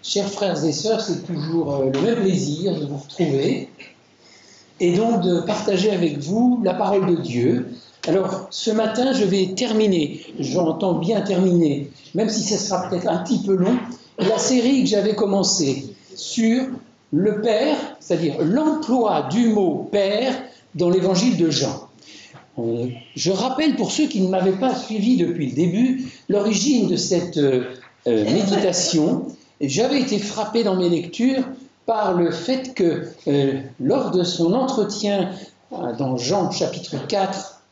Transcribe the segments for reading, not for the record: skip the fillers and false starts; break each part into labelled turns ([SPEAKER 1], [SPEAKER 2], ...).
[SPEAKER 1] Chers frères et sœurs, c'est toujours le même plaisir de vous retrouver et donc de partager avec vous la parole de Dieu. Alors, ce matin, je vais terminer, j'entends bien terminer, même si ce sera peut-être un petit peu long, la série que j'avais commencée sur le Père, c'est-à-dire l'emploi du mot Père dans l'évangile de Jean. Je rappelle pour ceux qui ne m'avaient pas suivi depuis le début, l'origine de cette méditation. J'avais été frappé dans mes lectures par le fait que lors de son entretien dans Jean chapitre 4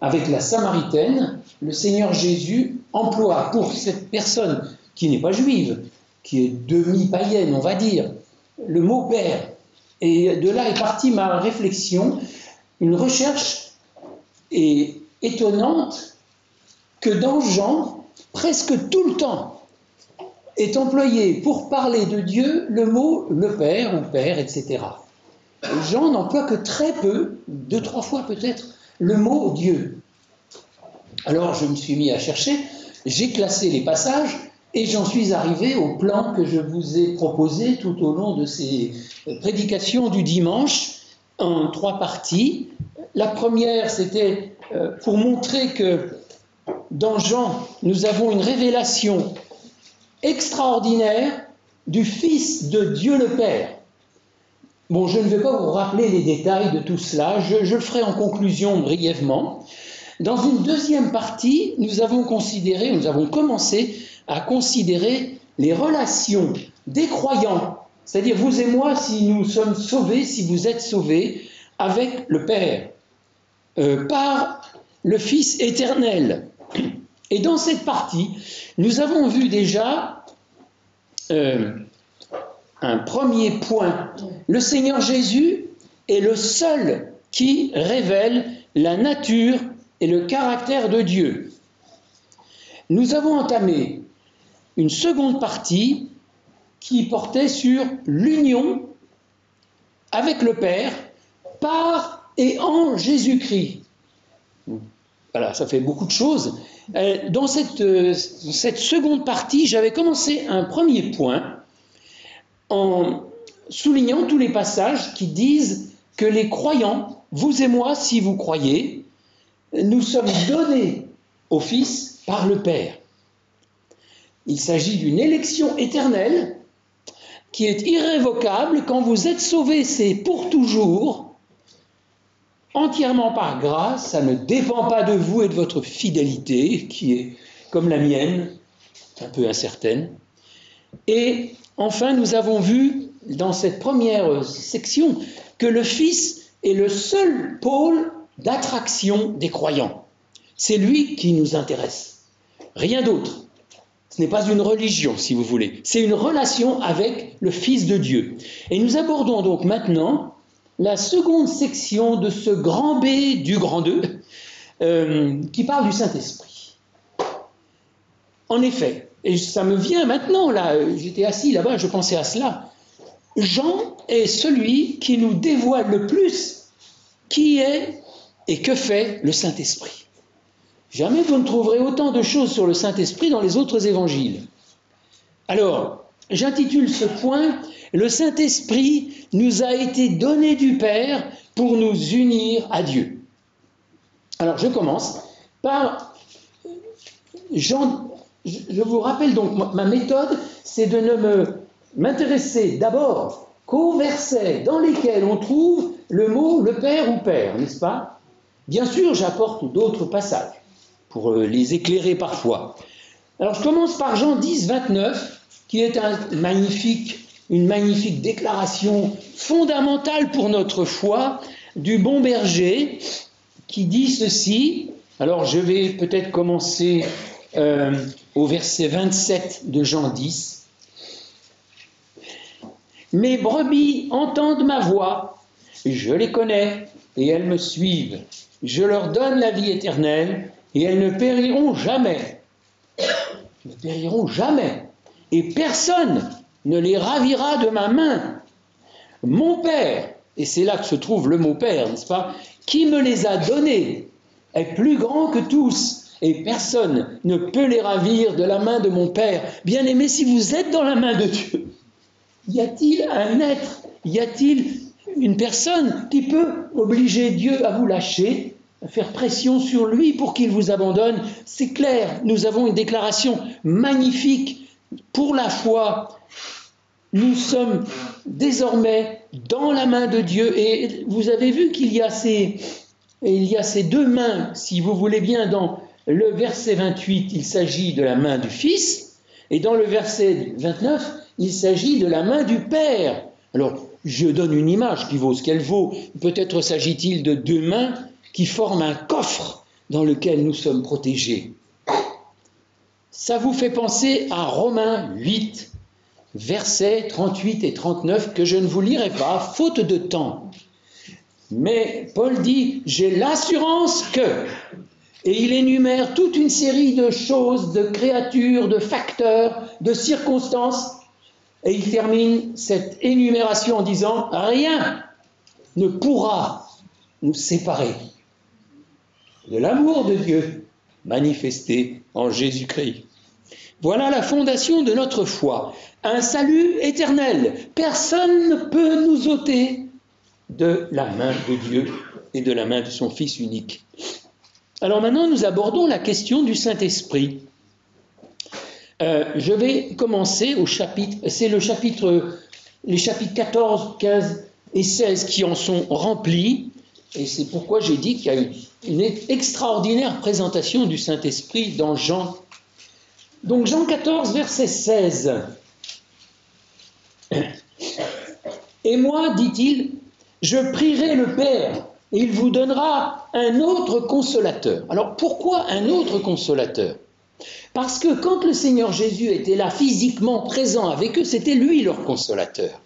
[SPEAKER 1] avec la Samaritaine, le Seigneur Jésus emploie pour cette personne qui n'est pas juive, qui est demi-païenne, on va dire, le mot Père. Et de là est partie ma réflexion, une recherche étonnante que dans Jean, presque tout le temps, est employé pour parler de Dieu le mot le Père ou Père, etc. Jean n'emploie que très peu, 2-3 fois peut-être, le mot Dieu. Alors je me suis mis à chercher, j'ai classé les passages et j'en suis arrivé au plan que je vous ai proposé tout au long de ces prédications du dimanche, en 3 parties. La première, c'était pour montrer que dans Jean, nous avons une révélation extraordinaire du Fils de Dieu le Père. Bon, je ne vais pas vous rappeler les détails de tout cela, je le ferai en conclusion brièvement. Dans une deuxième partie, nous avons commencé à considérer les relations des croyants, c'est-à-dire vous et moi, si nous sommes sauvés, si vous êtes sauvés, avec le Père, par le Fils éternel. Et dans cette partie, nous avons vu déjà un premier point. Le Seigneur Jésus est le seul qui révèle la nature et le caractère de Dieu. Nous avons entamé une seconde partie qui portait sur l'union avec le Père par et en Jésus-Christ. Voilà, ça fait beaucoup de choses. Dans cette seconde partie, j'avais commencé un premier point en soulignant tous les passages qui disent que les croyants, vous et moi, si vous croyez, nous sommes donnés au Fils par le Père. Il s'agit d'une élection éternelle qui est irrévocable. Quand vous êtes sauvés, c'est pour toujours, entièrement par grâce. Ça ne dépend pas de vous et de votre fidélité, qui est comme la mienne, un peu incertaine. Et enfin, nous avons vu dans cette première section que le Fils est le seul pôle d'attraction des croyants. C'est lui qui nous intéresse, rien d'autre. Ce n'est pas une religion, si vous voulez. C'est une relation avec le Fils de Dieu. Et nous abordons donc maintenant la seconde section de ce grand B du grand 2, qui parle du Saint-Esprit. En effet, et ça me vient maintenant, là, j'étais assis là-bas, je pensais à cela, Jean est celui qui nous dévoile le plus qui est et que fait le Saint-Esprit. Jamais vous ne trouverez autant de choses sur le Saint-Esprit dans les autres évangiles. Alors, j'intitule ce point « Le Saint-Esprit nous a été donné du Père pour nous unir à Dieu ». Alors, je commence par Jean. Je vous rappelle donc, ma méthode, c'est de ne m'intéresser d'abord qu'aux versets dans lesquels on trouve le mot « le Père » ou « Père », n'est-ce pas? Bien sûr, j'apporte d'autres passages pour les éclairer parfois. Alors, je commence par Jean 10, 29, qui est une magnifique déclaration fondamentale pour notre foi du bon berger, qui dit ceci. Alors, je vais peut-être commencer au verset 27 de Jean 10. « Mes brebis entendent ma voix, je les connais et elles me suivent. Je leur donne la vie éternelle et elles ne périront jamais. » Ne périront jamais. Et personne ne les ravira de ma main. Mon Père, et c'est là que se trouve le mot Père, n'est-ce pas, qui me les a donnés, est plus grand que tous, et personne ne peut les ravir de la main de mon Père. Bien-aimés, si vous êtes dans la main de Dieu, y a-t-il un être, y a-t-il une personne qui peut obliger Dieu à vous lâcher, à faire pression sur lui pour qu'il vous abandonne? C'est clair, nous avons une déclaration magnifique pour la foi. Nous sommes désormais dans la main de Dieu, et vous avez vu qu'il y a ces deux mains, si vous voulez bien. Dans le verset 28, il s'agit de la main du Fils, et dans le verset 29, il s'agit de la main du Père. Alors, je donne une image qui vaut ce qu'elle vaut. Peut-être s'agit-il de deux mains qui forment un coffre dans lequel nous sommes protégés. Ça vous fait penser à Romains 8, versets 38 et 39, que je ne vous lirai pas, faute de temps. Mais Paul dit, j'ai l'assurance que, et il énumère toute une série de choses, de créatures, de facteurs, de circonstances, et il termine cette énumération en disant, rien ne pourra nous séparer de l'amour de Dieu manifesté en Jésus-Christ. Voilà la fondation de notre foi, un salut éternel. Personne ne peut nous ôter de la main de Dieu et de la main de son Fils unique. Alors maintenant, nous abordons la question du Saint-Esprit. Je vais commencer au chapitre, c'est les chapitres 14, 15 et 16 qui en sont remplis, et c'est pourquoi j'ai dit qu'il y a une extraordinaire présentation du Saint-Esprit dans Jean. Donc Jean 14, verset 16. Et moi, dit-il, je prierai le Père, et il vous donnera un autre consolateur. Alors pourquoi un autre consolateur? Parce que quand le Seigneur Jésus était là physiquement présent avec eux, c'était lui leur consolateur.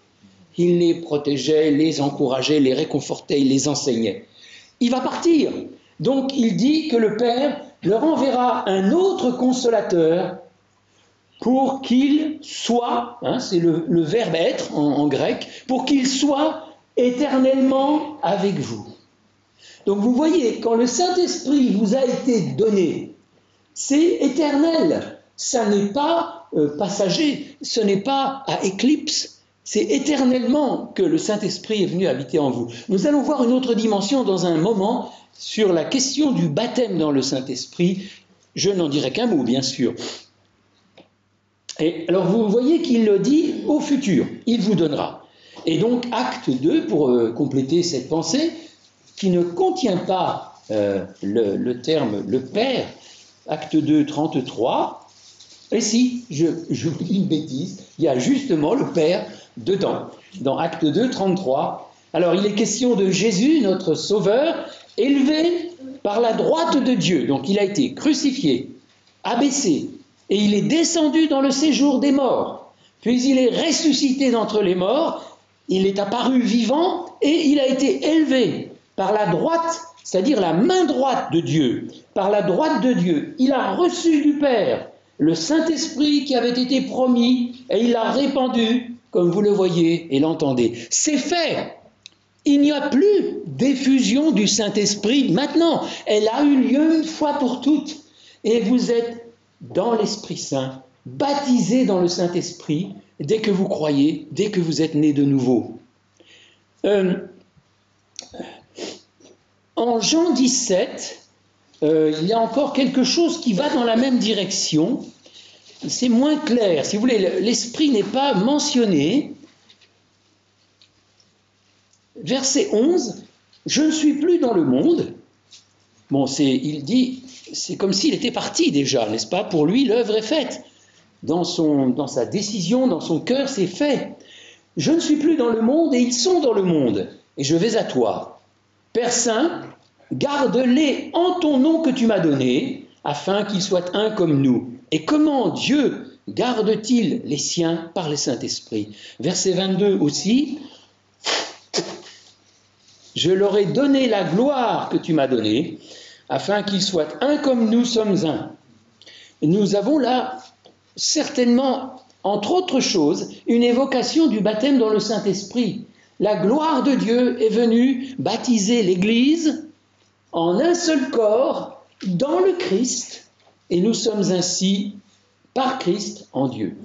[SPEAKER 1] Il les protégeait, les encourageait, les réconfortait, il les enseignait. Il va partir. Donc il dit que le Père leur enverra un autre consolateur pour qu'il soit, c'est le verbe être en grec, pour qu'il soit éternellement avec vous. Donc vous voyez, quand le Saint-Esprit vous a été donné, c'est éternel, ça n'est pas passager, ce n'est pas à éclipse, c'est éternellement que le Saint-Esprit est venu habiter en vous. Nous allons voir une autre dimension dans un moment sur la question du baptême dans le Saint-Esprit. Je n'en dirai qu'un mot, bien sûr. Et alors vous voyez qu'il le dit au futur, il vous donnera. Et donc acte 2, pour compléter cette pensée, qui ne contient pas le terme le Père, acte 2, 33, et si, je vous dis une bêtise, il y a justement le Père dedans, dans acte 2, 33. Alors il est question de Jésus, notre Sauveur, élevé par la droite de Dieu. Donc il a été crucifié, abaissé, et il est descendu dans le séjour des morts. Puis il est ressuscité d'entre les morts, il est apparu vivant, et il a été élevé par la droite, c'est-à-dire la main droite de Dieu. Par la droite de Dieu, il a reçu du Père le Saint-Esprit qui avait été promis, et il l'a répandu, comme vous le voyez et l'entendez. C'est fait. Il n'y a plus d'effusion du Saint-Esprit maintenant. Elle a eu lieu une fois pour toutes. Et vous êtes dans l'Esprit Saint, baptisés dans le Saint-Esprit, dès que vous croyez, dès que vous êtes nés de nouveau. En Jean 17, il y a encore quelque chose qui va dans la même direction. C'est moins clair. Si vous voulez, l'Esprit n'est pas mentionné. Verset 11, « Je ne suis plus dans le monde ». Bon, il dit, c'est comme s'il était parti déjà, n'est-ce pas? Pour lui, l'œuvre est faite. Dans sa décision, dans son cœur, c'est fait. « Je ne suis plus dans le monde et ils sont dans le monde. Et je vais à toi. Père Saint, garde-les en ton nom que tu m'as donné, afin qu'ils soient un comme nous. Et comment Dieu garde-t-il les siens par le Saint-Esprit » Verset 22 aussi. « Je leur ai donné la gloire que tu m'as donnée, afin qu'ils soient un comme nous sommes un. » Nous avons là, certainement, entre autres choses, une évocation du baptême dans le Saint-Esprit. La gloire de Dieu est venue baptiser l'Église en un seul corps, dans le Christ, et nous sommes ainsi par Christ en Dieu.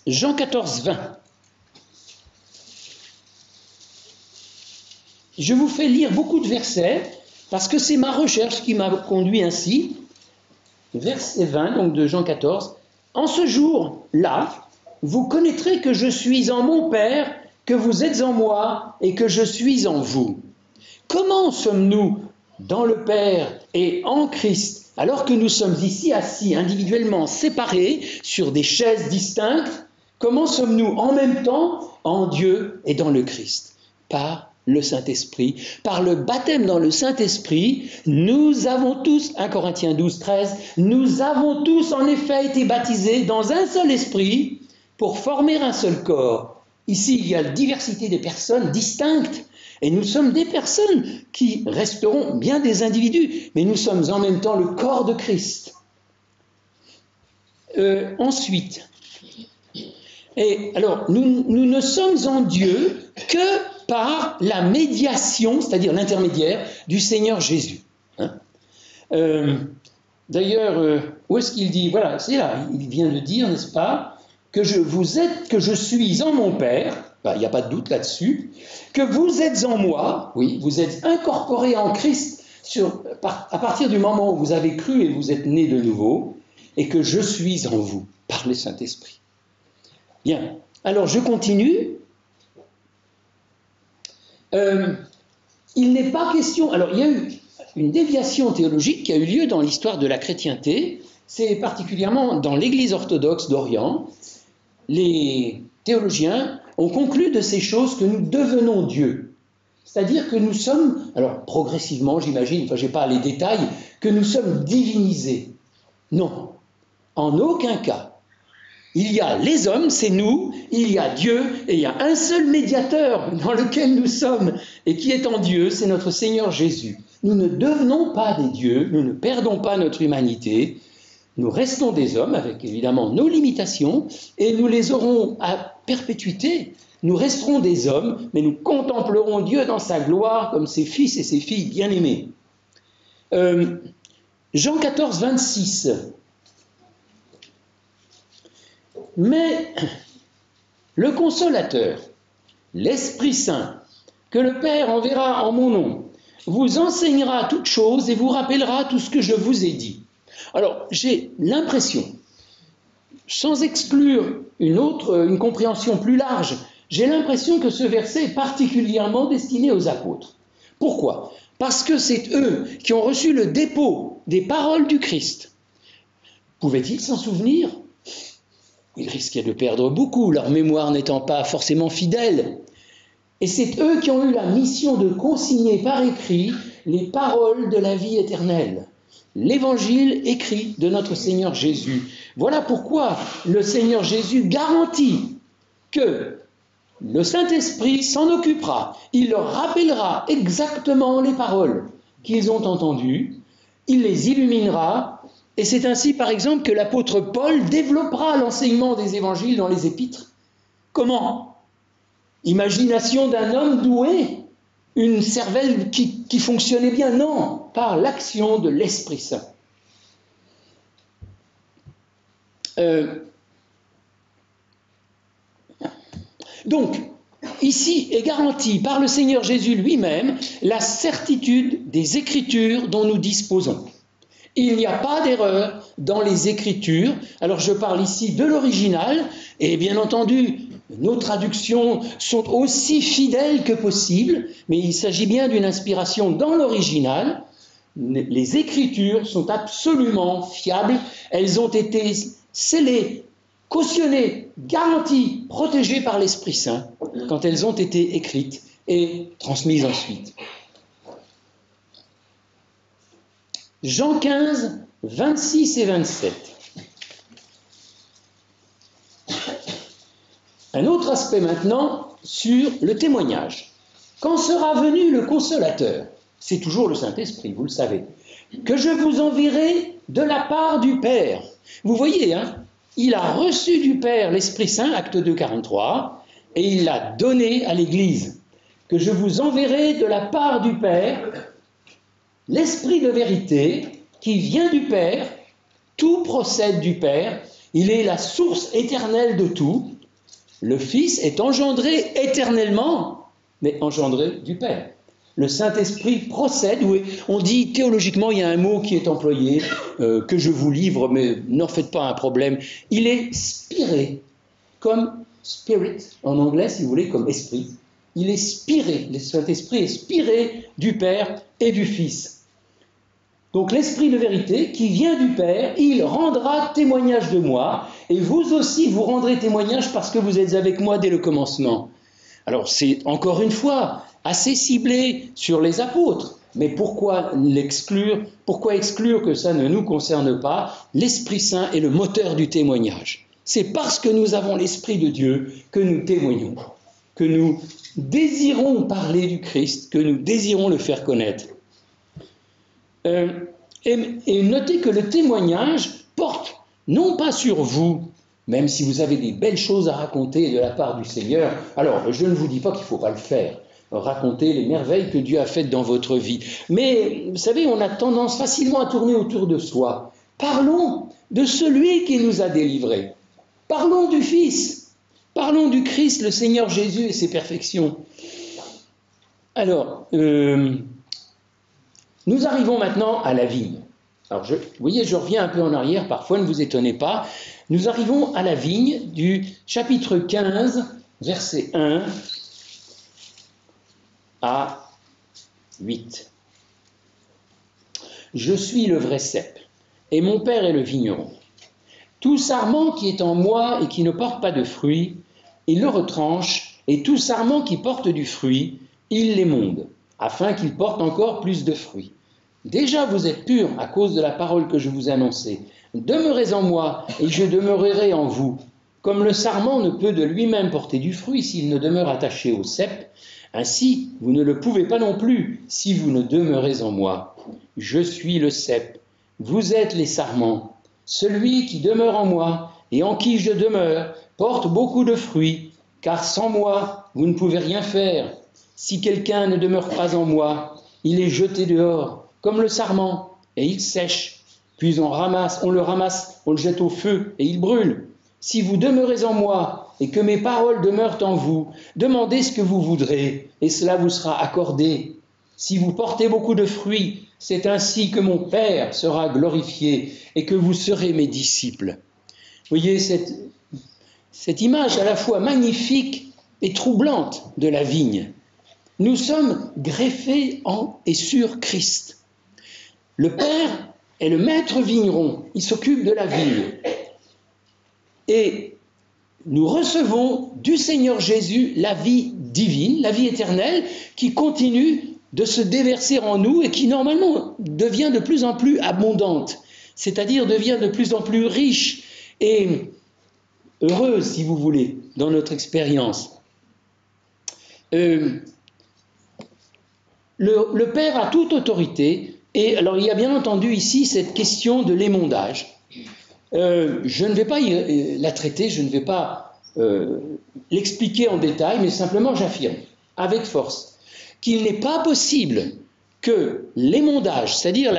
[SPEAKER 1] Jean 14, 20. Je vous fais lire beaucoup de versets, parce que c'est ma recherche qui m'a conduit ainsi. Verset 20, donc de Jean 14. En ce jour-là, vous connaîtrez que je suis en mon Père, que vous êtes en moi et que je suis en vous. Comment sommes-nous dans le Père et en Christ, alors que nous sommes ici assis individuellement séparés sur des chaises distinctes? Comment sommes-nous en même temps en Dieu et dans le Christ? Par le Saint-Esprit, par le baptême dans le Saint-Esprit, nous avons tous, 1 Corinthiens 12, 13, nous avons tous en effet été baptisés dans un seul esprit pour former un seul corps. Ici, il y a la diversité des personnes distinctes, et nous sommes des personnes qui resteront bien des individus, mais nous sommes en même temps le corps de Christ. Ensuite, et alors, nous ne sommes en Dieu que par la médiation, c'est-à-dire l'intermédiaire du Seigneur Jésus. Hein. D'ailleurs, où est-ce qu'il dit? Voilà, c'est là, il vient de dire, n'est-ce pas, que je suis en mon Père, il n'y a pas de doute là-dessus, que vous êtes en moi, oui, vous êtes incorporés en Christ à partir du moment où vous avez cru et vous êtes nés de nouveau, et que je suis en vous, par le Saint-Esprit. Bien, alors je continue. Il n'est pas question... Alors, il y a eu une déviation théologique qui a eu lieu dans l'histoire de la chrétienté, c'est particulièrement dans l'Église orthodoxe d'Orient. Les théologiens ont conclu de ces choses que nous devenons Dieu. C'est-à-dire que nous sommes, alors progressivement j'imagine, enfin je n'ai pas les détails, que nous sommes divinisés. Non, en aucun cas. Il y a les hommes, c'est nous, il y a Dieu, et il y a un seul médiateur dans lequel nous sommes, et qui est en Dieu, c'est notre Seigneur Jésus. Nous ne devenons pas des dieux, nous ne perdons pas notre humanité, nous restons des hommes, avec évidemment nos limitations, et nous les aurons à perpétuité. Nous resterons des hommes, mais nous contemplerons Dieu dans sa gloire, comme ses fils et ses filles bien-aimés. Jean 14, 26. Mais le consolateur, l'Esprit Saint, que le Père enverra en mon nom, vous enseignera toutes choses et vous rappellera tout ce que je vous ai dit. Alors, j'ai l'impression, sans exclure une compréhension plus large, j'ai l'impression que ce verset est particulièrement destiné aux apôtres. Pourquoi? Parce que c'est eux qui ont reçu le dépôt des paroles du Christ. Pouvaient-ils s'en souvenir? Ils risquaient de perdre beaucoup, leur mémoire n'étant pas forcément fidèle. Et c'est eux qui ont eu la mission de consigner par écrit les paroles de la vie éternelle. L'évangile écrit de notre Seigneur Jésus. Voilà pourquoi le Seigneur Jésus garantit que le Saint-Esprit s'en occupera. Il leur rappellera exactement les paroles qu'ils ont entendues. Il les illuminera. Et c'est ainsi, par exemple, que l'apôtre Paul développera l'enseignement des évangiles dans les épîtres. Comment? Imagination d'un homme doué, une cervelle qui fonctionnait bien? Non, par l'action de l'Esprit Saint. Donc, ici est garantie par le Seigneur Jésus lui-même la certitude des Écritures dont nous disposons. Il n'y a pas d'erreur dans les Écritures. Alors je parle ici de l'original, et bien entendu, nos traductions sont aussi fidèles que possible, mais il s'agit bien d'une inspiration dans l'original. Les Écritures sont absolument fiables, elles ont été scellées, cautionnées, garanties, protégées par l'Esprit Saint quand elles ont été écrites et transmises ensuite. Jean 15, 26 et 27. Un autre aspect maintenant sur le témoignage. Quand sera venu le Consolateur, c'est toujours le Saint-Esprit, vous le savez, que je vous enverrai de la part du Père. Vous voyez, hein, il a reçu du Père l'Esprit Saint, acte 2, 43, et il l'a donné à l'Église. Que je vous enverrai de la part du Père. l'Esprit de vérité qui vient du Père, tout procède du Père, il est la source éternelle de tout. Le Fils est engendré éternellement, mais engendré du Père. Le Saint-Esprit procède, oui, on dit théologiquement, il y a un mot qui est employé, que je vous livre, mais n'en faites pas un problème. Il est spiré, comme spirit, en anglais, si vous voulez, comme esprit. Il est spiré, le Saint-Esprit est spiré du Père et du Fils. Donc l'Esprit de vérité qui vient du Père, il rendra témoignage de moi, et vous aussi vous rendrez témoignage parce que vous êtes avec moi dès le commencement. Alors c'est encore une fois assez ciblé sur les apôtres, mais pourquoi l'exclure? Pourquoi exclure que ça ne nous concerne pas? L'Esprit Saint est le moteur du témoignage. C'est parce que nous avons l'Esprit de Dieu que nous témoignons, que nous désirons parler du Christ, que nous désirons le faire connaître. Et notez que le témoignage porte non pas sur vous, même si vous avez des belles choses à raconter de la part du Seigneur. Alors, je ne vous dis pas qu'il ne faut pas le faire, raconter les merveilles que Dieu a faites dans votre vie. Mais, vous savez, on a tendance facilement à tourner autour de soi. Parlons de celui qui nous a délivrés. Parlons du Fils. Parlons du Christ, le Seigneur Jésus et ses perfections. Alors, nous arrivons maintenant à la vigne. Alors, vous voyez, je reviens un peu en arrière, parfois, ne vous étonnez pas. Nous arrivons à la vigne du chapitre 15, verset 1 à 8. Je suis le vrai cep, et mon Père est le vigneron. Tout sarment qui est en moi et qui ne porte pas de fruit, il le retranche, et tout sarment qui porte du fruit, il l'émonde, afin qu'il porte encore plus de fruits. Déjà vous êtes purs à cause de la parole que je vous annonçais. Demeurez en moi, et je demeurerai en vous. Comme le sarment ne peut de lui-même porter du fruit s'il ne demeure attaché au cep, ainsi vous ne le pouvez pas non plus si vous ne demeurez en moi. Je suis le cep, vous êtes les sarments. Celui qui demeure en moi et en qui je demeure porte beaucoup de fruits, car sans moi vous ne pouvez rien faire. Si quelqu'un ne demeure pas en moi, il est jeté dehors, comme le sarment, et il sèche. Puis on le ramasse, on le jette au feu, et il brûle. Si vous demeurez en moi, et que mes paroles demeurent en vous, demandez ce que vous voudrez, et cela vous sera accordé. Si vous portez beaucoup de fruits, c'est ainsi que mon Père sera glorifié, et que vous serez mes disciples. Vous voyez cette image à la fois magnifique et troublante de la vigne. Nous sommes greffés en et sur Christ. Le Père est le maître vigneron, il s'occupe de la vigne. Et nous recevons du Seigneur Jésus la vie divine, la vie éternelle, qui continue de se déverser en nous et qui normalement devient de plus en plus abondante, c'est-à-dire devient de plus en plus riche et heureuse, si vous voulez, dans notre expérience. Le Père a toute autorité, et alors il y a bien entendu ici cette question de l'émondage. Je ne vais pas la traiter, je ne vais pas l'expliquer en détail, mais simplement j'affirme, avec force, qu'il n'est pas possible que l'émondage, c'est-à-dire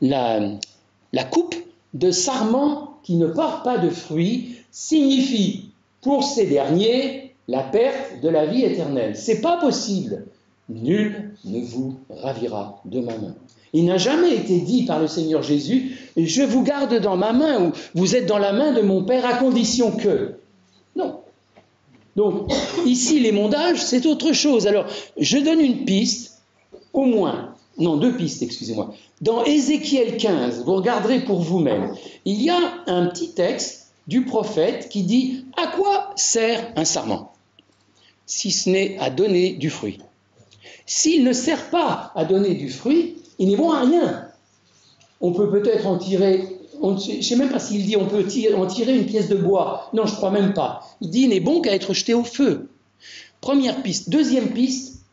[SPEAKER 1] la coupe de sarments qui ne portent pas de fruits, signifie pour ces derniers la perte de la vie éternelle. C'est pas possible. Nul ne vous ravira de ma main. Il n'a jamais été dit par le Seigneur Jésus, je vous garde dans ma main, ou vous êtes dans la main de mon Père à condition que. Non. Donc, ici, l'émondage, c'est autre chose. Alors, je donne une piste, au moins, non, deux pistes, excusez-moi. Dans Ézéchiel 15, vous regarderez pour vous-même, il y a un petit texte du prophète qui dit « À quoi sert un sarment ? Si ce n'est à donner du fruit. S'il ne sert pas à donner du fruit, il n'est bon à rien. On peut peut-être en tirer, je ne sais même pas s'il dit on peut en tirer une pièce de bois. Non, je ne crois même pas. Il dit il n'est bon qu'à être jeté au feu. Première piste. Deuxième piste,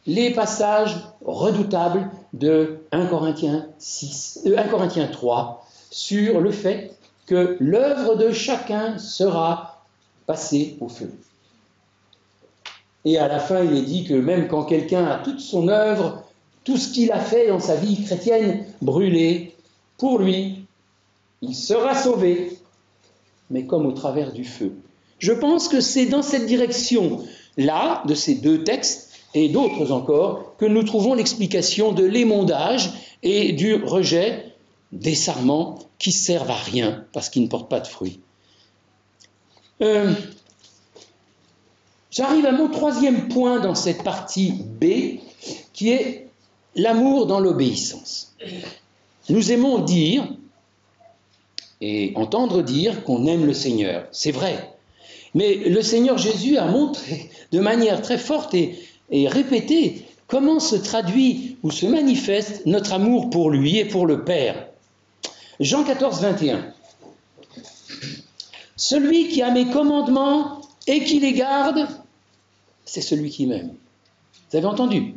[SPEAKER 1] les passages redoutables de 1 Corinthiens 3 sur le fait que l'œuvre de chacun sera passée au feu. Et à la fin, il est dit que même quand quelqu'un a toute son œuvre tout ce qu'il a fait dans sa vie chrétienne brûlé pour lui. Il sera sauvé, mais comme au travers du feu. Je pense que c'est dans cette direction-là, de ces deux textes, et d'autres encore, que nous trouvons l'explication de l'émondage et du rejet des sarments qui servent à rien, parce qu'ils ne portent pas de fruits. J'arrive à mon troisième point dans cette partie B, qui est l'amour dans l'obéissance. Nous aimons dire et entendre dire qu'on aime le Seigneur, c'est vrai. Mais le Seigneur Jésus a montré de manière très forte et répétée comment se traduit ou se manifeste notre amour pour lui et pour le Père. Jean 14, 21. Celui qui a mes commandements et qui les garde, c'est celui qui m'aime. Vous avez entendu ?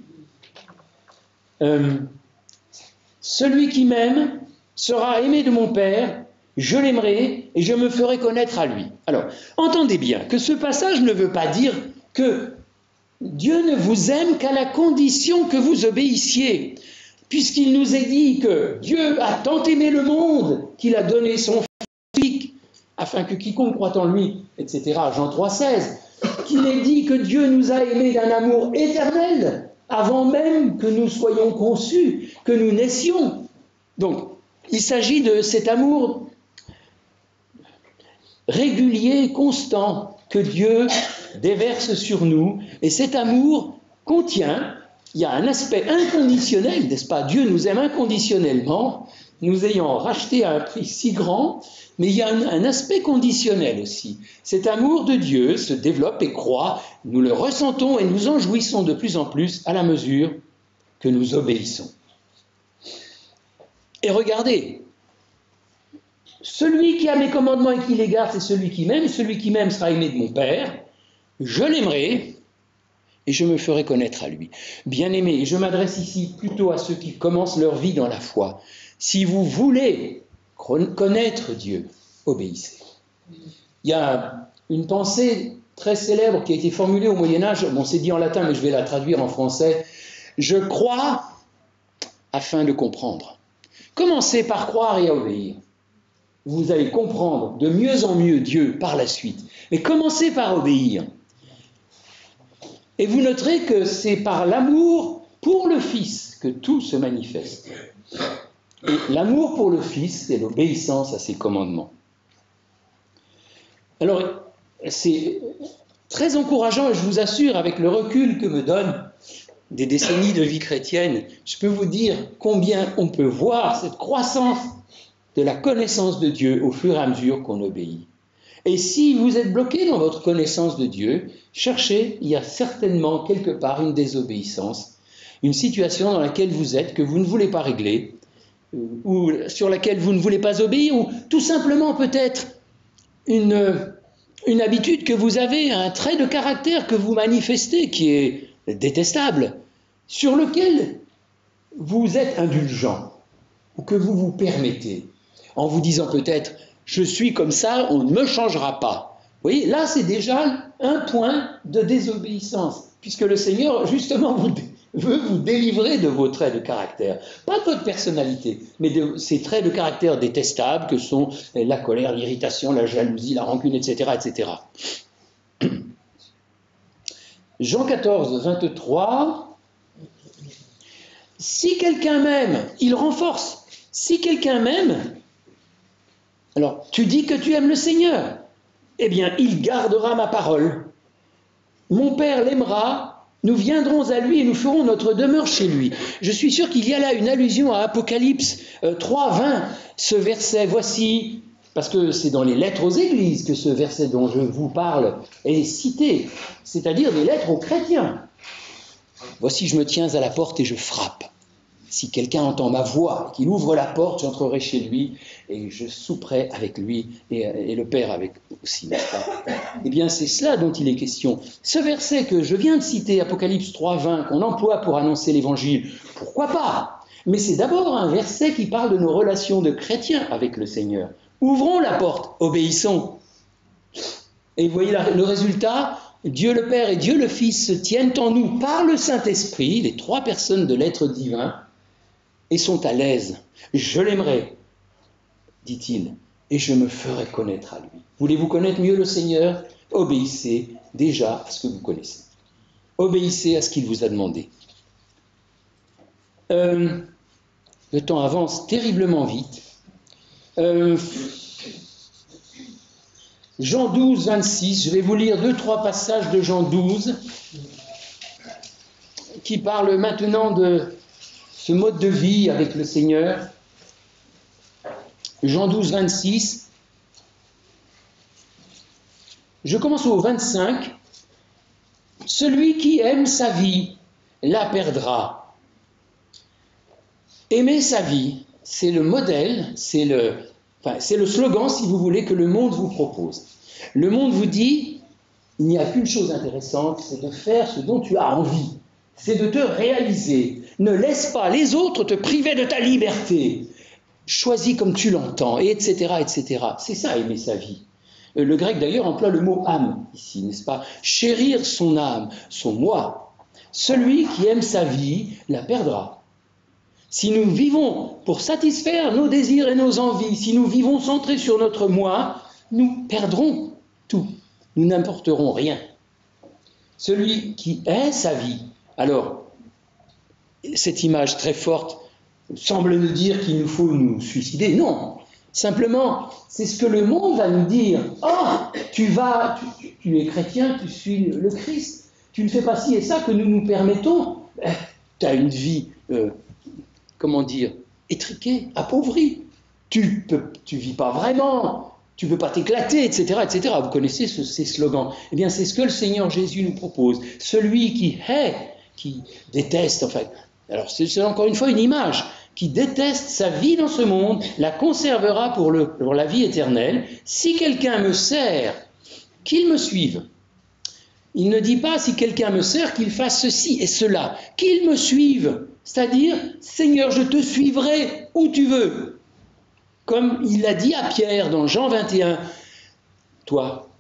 [SPEAKER 1] Celui qui m'aime sera aimé de mon Père, je l'aimerai et je me ferai connaître à lui. Alors, entendez bien que ce passage ne veut pas dire que Dieu ne vous aime qu'à la condition que vous obéissiez, puisqu'il nous est dit que Dieu a tant aimé le monde qu'il a donné son Fils, afin que quiconque croit en lui, etc., Jean 3,16, qu'il est dit que Dieu nous a aimés d'un amour éternel, avant même que nous soyons conçus, que nous naissions. Donc, il s'agit de cet amour régulier, constant, que Dieu déverse sur nous. Et cet amour contient, il y a un aspect inconditionnel, n'est-ce pas ? Dieu nous aime inconditionnellement, nous ayant racheté à un prix si grand, mais il y a un aspect conditionnel aussi. Cet amour de Dieu se développe et croît, nous le ressentons et nous en jouissons de plus en plus à la mesure que nous obéissons. Et regardez, celui qui a mes commandements et qui les garde, c'est celui qui m'aime sera aimé de mon Père, je l'aimerai et je me ferai connaître à lui. Bien-aimé, et je m'adresse ici plutôt à ceux qui commencent leur vie dans la foi. Si vous voulez connaître Dieu, obéissez. Il y a une pensée très célèbre qui a été formulée au Moyen-Âge, bon, c'est dit en latin, mais je vais la traduire en français. Je crois afin de comprendre. Commencez par croire et à obéir. Vous allez comprendre de mieux en mieux Dieu par la suite. Mais commencez par obéir. Et vous noterez que c'est par l'amour pour le Fils que tout se manifeste. Et l'amour pour le Fils, c'est l'obéissance à ses commandements. Alors, c'est très encourageant, et je vous assure, avec le recul que me donnent des décennies de vie chrétienne, je peux vous dire combien on peut voir cette croissance de la connaissance de Dieu au fur et à mesure qu'on obéit. Et si vous êtes bloqué dans votre connaissance de Dieu, cherchez, il y a certainement quelque part une désobéissance, une situation dans laquelle vous êtes, que vous ne voulez pas régler, ou sur laquelle vous ne voulez pas obéir, ou tout simplement peut-être une habitude que vous avez, un trait de caractère que vous manifestez qui est détestable, sur lequel vous êtes indulgent, ou que vous vous permettez, en vous disant peut-être « je suis comme ça, on ne me changera pas ». Vous voyez, là c'est déjà un point de désobéissance, puisque le Seigneur justement veut vous délivrer de vos traits de caractère. Pas de votre personnalité, mais de ces traits de caractère détestables que sont la colère, l'irritation, la jalousie, la rancune, etc. etc. Jean 14, 23, si quelqu'un m'aime, il renforce. Si quelqu'un m'aime, alors tu dis que tu aimes le Seigneur, eh bien il gardera ma parole. Mon Père l'aimera, nous viendrons à lui et nous ferons notre demeure chez lui. Je suis sûr qu'il y a là une allusion à Apocalypse 3, 20, ce verset, voici, parce que c'est dans les lettres aux églises que ce verset dont je vous parle est cité, c'est-à-dire des lettres aux chrétiens. Voici, je me tiens à la porte et je frappe. Si quelqu'un entend ma voix, qu'il ouvre la porte, j'entrerai chez lui et je souperai avec lui et le Père avec aussi. Eh bien, c'est cela dont il est question. Ce verset que je viens de citer, Apocalypse 3, 20, qu'on emploie pour annoncer l'Évangile, pourquoi pas ? Mais c'est d'abord un verset qui parle de nos relations de chrétiens avec le Seigneur. Ouvrons la porte, obéissons. Et vous voyez le résultat, Dieu le Père et Dieu le Fils se tiennent en nous par le Saint-Esprit, les trois personnes de l'être divin, et sont à l'aise. Je l'aimerai, dit-il, et je me ferai connaître à lui. Voulez-vous connaître mieux le Seigneur? Obéissez déjà à ce que vous connaissez. Obéissez à ce qu'il vous a demandé. Le temps avance terriblement vite. Jean 12, 26, je vais vous lire 2-3 passages de Jean 12 qui parlent maintenant de ce mode de vie avec le Seigneur. Jean 12, 26. Je commence au 25. Celui qui aime sa vie la perdra. Aimer sa vie, c'est le modèle, c'est le slogan, si vous voulez, que le monde vous propose. Le monde vous dit, il n'y a qu'une chose intéressante, c'est de faire ce dont tu as envie. C'est de te réaliser. Ne laisse pas les autres te priver de ta liberté. Choisis comme tu l'entends, et etc., etc. C'est ça, aimer sa vie. Le grec, d'ailleurs, emploie le mot âme, ici, n'est-ce pas? Chérir son âme, son moi. Celui qui aime sa vie la perdra. Si nous vivons pour satisfaire nos désirs et nos envies, si nous vivons centrés sur notre moi, nous perdrons tout. Nous n'importerons rien. Celui qui est sa vie. Alors, cette image très forte semble nous dire qu'il nous faut nous suicider. Non, simplement, c'est ce que le monde va nous dire. Oh, tu es chrétien, tu suis le Christ. Tu ne fais pas ci et ça que nous nous permettons. Tu as une vie... étriqué, appauvri. Tu vis pas vraiment, tu peux pas t'éclater, etc., etc. Vous connaissez ces slogans. Eh bien, c'est ce que le Seigneur Jésus nous propose. Celui qui hait, qui déteste, en fait. Alors, c'est encore une fois une image. Qui déteste sa vie dans ce monde, la conservera pour la vie éternelle. Si quelqu'un me sert, qu'il me suive. Il ne dit pas, si quelqu'un me sert, qu'il fasse ceci et cela. Qu'il me suive. C'est-à-dire, Seigneur, je te suivrai où tu veux. Comme il l'a dit à Pierre dans Jean 21. Toi,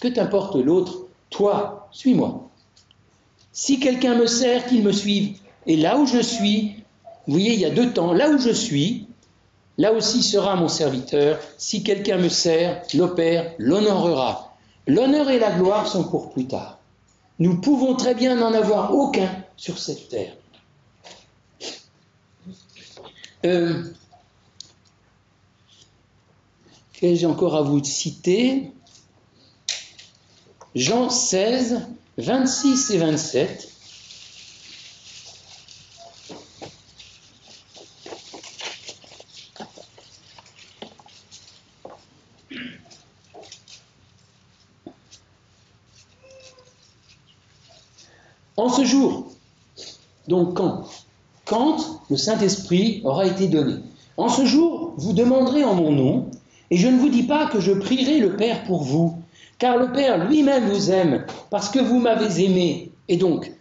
[SPEAKER 1] que t'importe l'autre, toi, suis-moi. Si quelqu'un me sert, qu'il me suive. Et là où je suis, vous voyez, il y a 2 temps. Là où je suis, là aussi sera mon serviteur. Si quelqu'un me sert, le Père l'honorera. L'honneur et la gloire sont pour plus tard. Nous pouvons très bien n'en avoir aucun sur cette terre. Qu'ai-je encore à vous citer? Jean 16, 26 et 27. En ce jour, donc quand le Saint-Esprit aura été donné. En ce jour, vous demanderez en mon nom, et je ne vous dis pas que je prierai le Père pour vous, car le Père lui-même vous aime, parce que vous m'avez aimé. Et donc,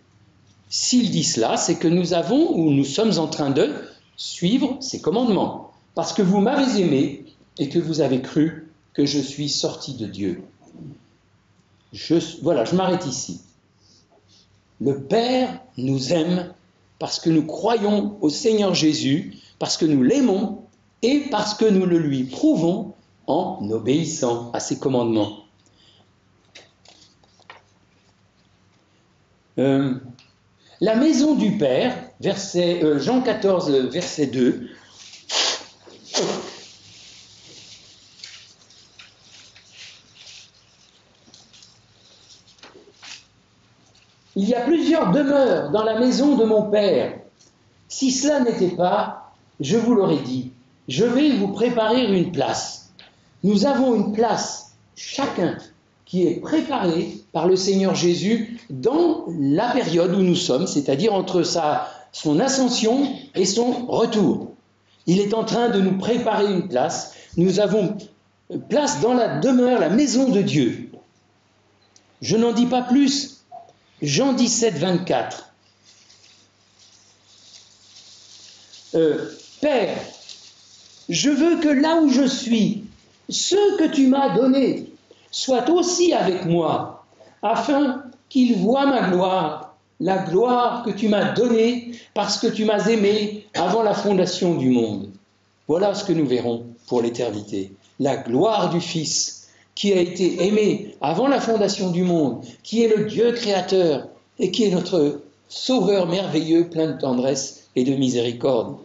[SPEAKER 1] s'il dit cela, c'est que nous avons, ou nous sommes en train de suivre ses commandements, parce que vous m'avez aimé, et que vous avez cru que je suis sorti de Dieu. Voilà, je m'arrête ici. Le Père nous aime parce que nous croyons au Seigneur Jésus, parce que nous l'aimons et parce que nous le lui prouvons en obéissant à ses commandements. La maison du Père, Jean 14, verset 2. Il y a plusieurs demeures dans la maison de mon Père. Si cela n'était pas, je vous l'aurais dit, je vais vous préparer une place. Nous avons une place, chacun, qui est préparée par le Seigneur Jésus dans la période où nous sommes, c'est-à-dire entre son ascension et son retour. Il est en train de nous préparer une place. Nous avons place dans la demeure, la maison de Dieu. Je n'en dis pas plus. Jean 17, 24. Père, je veux que là où je suis, ce que tu m'as donné soit aussi avec moi, afin qu'ils voient ma gloire, la gloire que tu m'as donnée parce que tu m'as aimé avant la fondation du monde. Voilà ce que nous verrons pour l'éternité. La gloire du Fils qui a été aimé avant la fondation du monde, qui est le Dieu créateur et qui est notre Sauveur merveilleux, plein de tendresse et de miséricorde.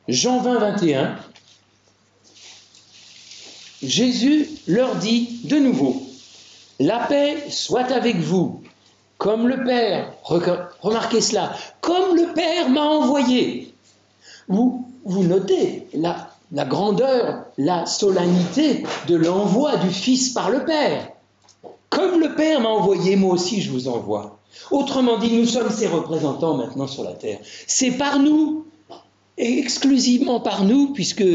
[SPEAKER 1] Jean 20, 21, Jésus leur dit de nouveau, « La paix soit avec vous, comme le Père, remarquez cela, comme le Père m'a envoyé. » Vous notez la grandeur, la solennité de l'envoi du Fils par le Père. Comme le Père m'a envoyé, moi aussi je vous envoie. Autrement dit, nous sommes ses représentants maintenant sur la terre. C'est par nous, et exclusivement par nous, puisque,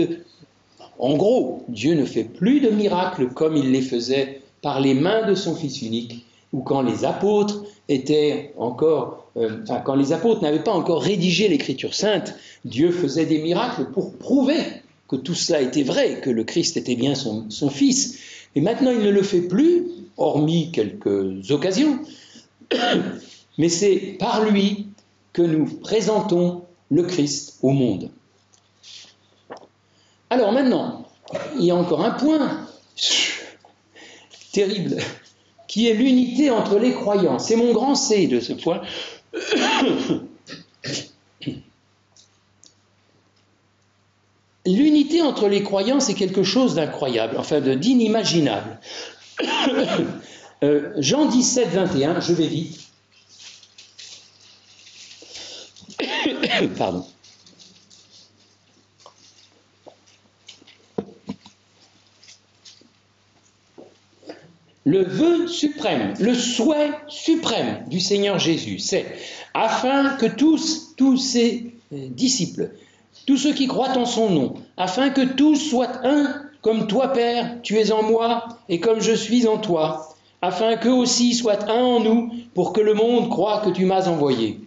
[SPEAKER 1] en gros, Dieu ne fait plus de miracles comme il les faisait par les mains de son Fils unique, ou quand les apôtres étaient encore, quand les apôtres n'avaient pas encore rédigé l'Écriture sainte, Dieu faisait des miracles pour prouver que tout cela était vrai, que le Christ était bien son Fils. Et maintenant, il ne le fait plus, hormis quelques occasions, mais c'est par lui que nous présentons le Christ au monde. Alors maintenant, il y a encore un point terrible, qui est l'unité entre les croyants. C'est mon grand C de ce point. L'unité entre les croyants, c'est quelque chose d'incroyable, enfin d'inimaginable. Jean 17, 21, je vais vite. Pardon. Le vœu suprême, le souhait suprême du Seigneur Jésus, c'est afin que tous ses disciples, tous ceux qui croient en son nom, afin que tous soient un, comme toi, Père, tu es en moi, et comme je suis en toi, afin qu'eux aussi soient un en nous, pour que le monde croie que tu m'as envoyé.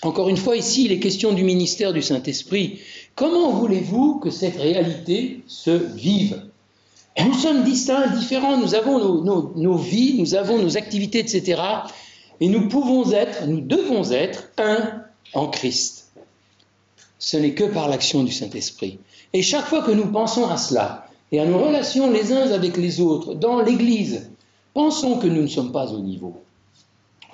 [SPEAKER 1] Encore une fois, ici, il est question du ministère du Saint-Esprit. Comment voulez-vous que cette réalité se vive ? Nous sommes distincts, différents, nous avons nos vies, nous avons nos activités, etc. Et nous devons être un en Christ. Ce n'est que par l'action du Saint-Esprit. Et chaque fois que nous pensons à cela, et à nos relations les uns avec les autres, dans l'Église, pensons que nous ne sommes pas au niveau,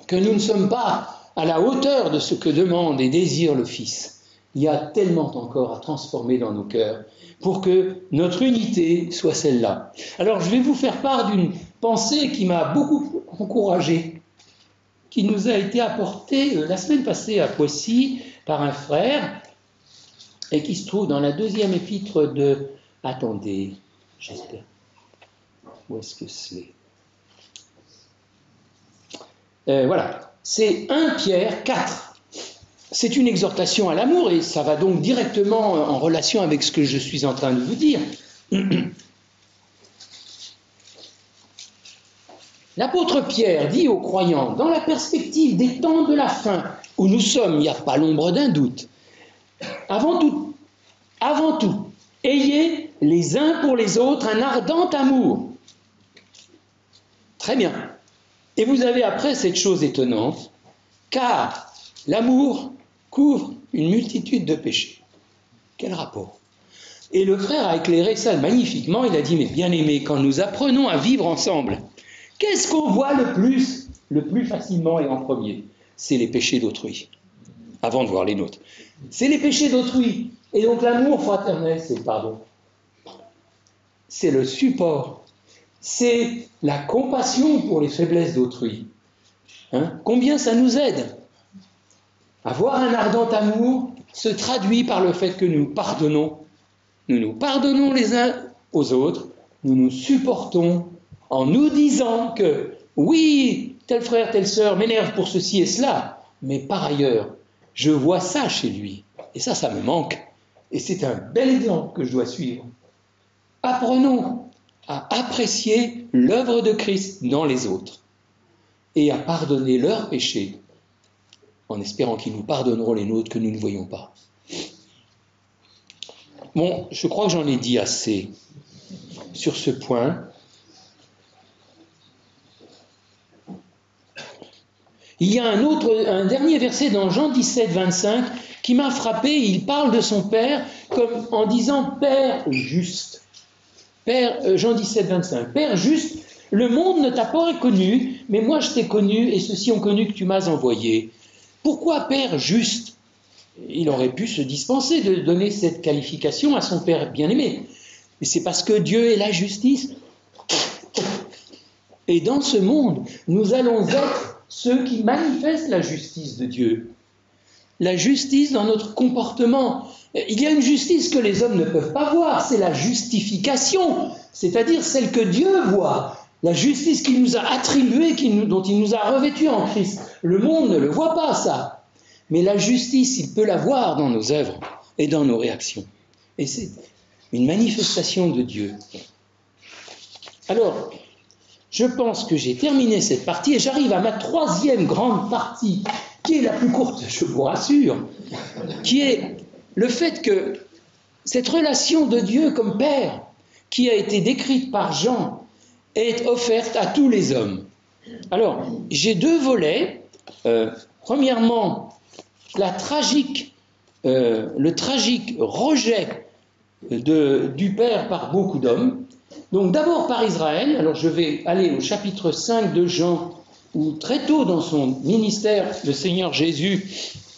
[SPEAKER 1] que nous ne sommes pas à la hauteur de ce que demande et désire le Fils. Il y a tellement encore à transformer dans nos cœurs pour que notre unité soit celle-là. Alors je vais vous faire part d'une pensée qui m'a beaucoup encouragé, qui nous a été apportée la semaine passée à Poissy par un frère, et qui se trouve dans la deuxième épître de... Attendez, j'espère. Où est-ce que c'est ? Voilà, c'est 1 Pierre 4. C'est une exhortation à l'amour, et ça va donc directement en relation avec ce que je suis en train de vous dire. L'apôtre Pierre dit aux croyants, dans la perspective des temps de la fin, où nous sommes, il n'y a pas l'ombre d'un doute, avant tout, ayez les uns pour les autres un ardent amour. Très bien. Et vous avez après cette chose étonnante, car l'amour couvre une multitude de péchés. Quel rapport ? Et le frère a éclairé ça magnifiquement, il a dit, mais bien aimé, quand nous apprenons à vivre ensemble, qu'est-ce qu'on voit le plus facilement et en premier ? C'est les péchés d'autrui, avant de voir les nôtres. C'est les péchés d'autrui. Et donc l'amour fraternel, c'est le pardon. C'est le support. C'est la compassion pour les faiblesses d'autrui. Combien ça nous aide ? Avoir un ardent amour se traduit par le fait que nous pardonnons. Nous nous pardonnons les uns aux autres, nous nous supportons en nous disant que oui, tel frère, telle sœur m'énerve pour ceci et cela, mais par ailleurs, je vois ça chez lui, et ça me manque, et c'est un bel exemple que je dois suivre. Apprenons à apprécier l'œuvre de Christ dans les autres, et à pardonner leurs péchés, en espérant qu'ils nous pardonneront les nôtres que nous ne voyons pas. Bon, je crois que j'en ai dit assez. sur ce point. Il y a un dernier verset dans Jean 17, 25 qui m'a frappé. Il parle de son Père comme en disant « Père juste ». Jean 17, 25. « Père juste, le monde ne t'a pas reconnu, mais moi je t'ai connu et ceux-ci ont connu que tu m'as envoyé. » Pourquoi Père juste? Il aurait pu se dispenser de donner cette qualification à son Père bien-aimé. Mais c'est parce que Dieu est la justice. Et dans ce monde, nous allons être ceux qui manifestent la justice de Dieu. La justice dans notre comportement. Il y a une justice que les hommes ne peuvent pas voir, c'est la justification, c'est-à-dire celle que Dieu voit. La justice qu'il nous a attribuée, dont il nous a revêtus en Christ. Le monde ne le voit pas, ça. Mais la justice, il peut la voir dans nos œuvres et dans nos réactions. Et c'est une manifestation de Dieu. Alors, je pense que j'ai terminé cette partie et j'arrive à ma troisième grande partie, qui est la plus courte, je vous rassure, qui est le fait que cette relation de Dieu comme Père, qui a été décrite par Jean, est offerte à tous les hommes. Alors, j'ai deux volets. Premièrement, le tragique rejet du Père par beaucoup d'hommes. Donc d'abord par Israël. Alors je vais aller au chapitre 5 de Jean, où très tôt dans son ministère, le Seigneur Jésus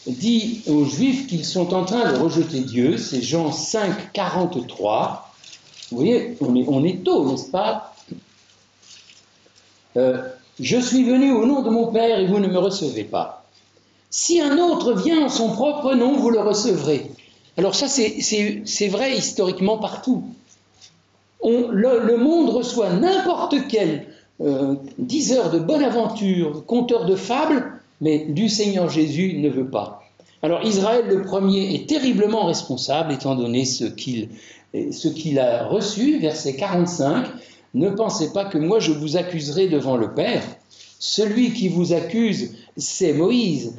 [SPEAKER 1] dit aux Juifs qu'ils sont en train de rejeter Dieu. C'est Jean 5, 43. Vous voyez, on est tôt, n'est-ce pas? Je suis venu au nom de mon Père et vous ne me recevez pas. Si un autre vient en son propre nom, vous le recevrez. Alors ça, c'est vrai historiquement partout. Le monde reçoit n'importe quel diseur de bonne aventure, conteur de fables, mais du Seigneur Jésus ne veut pas. Alors Israël, le premier, est terriblement responsable, étant donné ce qu'il a reçu, verset 45. « Ne pensez pas que moi je vous accuserai devant le Père. Celui qui vous accuse, c'est Moïse,